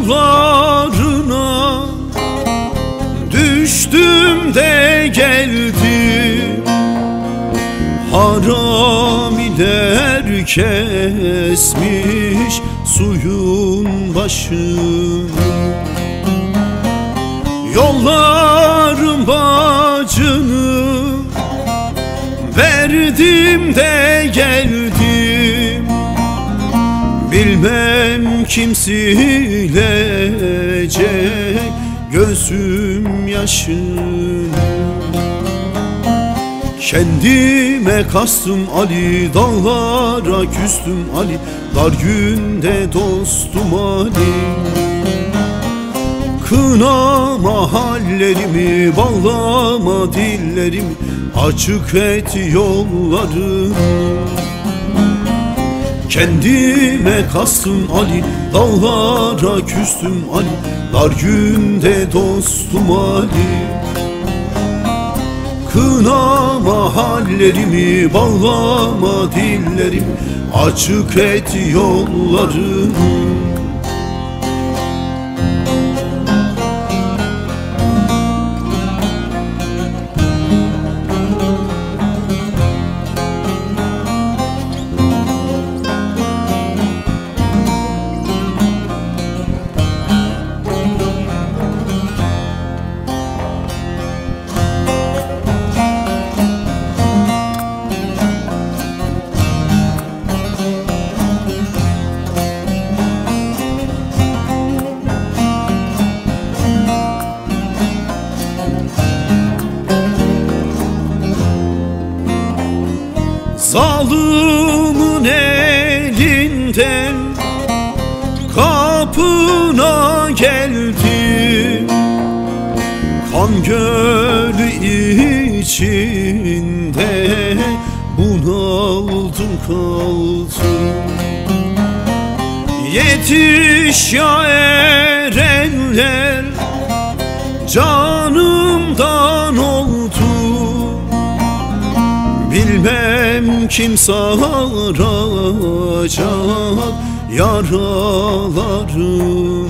Yollarına düştüm de geldim, haramiler kesmiş suyun başını. Yolların bacını verdim de geldim, bilmem kim silecek gözüm yaşını. Kendime kastım Ali, dağlara küstüm Ali, dar günde dostum Ali. Kınama hallerimi, bağlama dillerimi, açık et yollarımı. Kendime kastım Ali, dağlara küstüm Ali, dar günde dostum Ali. Kınama hallerimi, bağlama dillerimi, açık et yollarımı. Zalimin elinden kapına geldim, kan gölü içinde bunaldım kaldım. Yetiş ya erenler, canımdan oldu, bilmem kim saracak yaralarımı.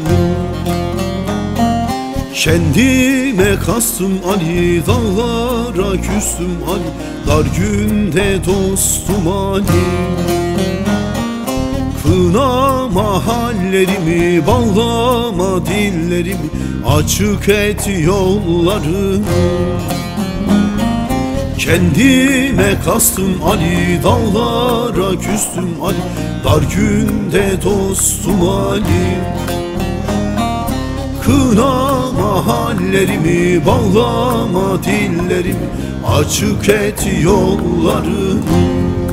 Kendime kastım Ali, dağlara küstüm Ali, dar günde dostum Ali. Kınama hallerimi, bağlama dillerimi, açık et yollarımı. Kendime kastım Ali, dağlara küstüm Ali, dar günde dostum Ali. Kınama hallerimi, bağlama dillerimi, açık et yollarımı.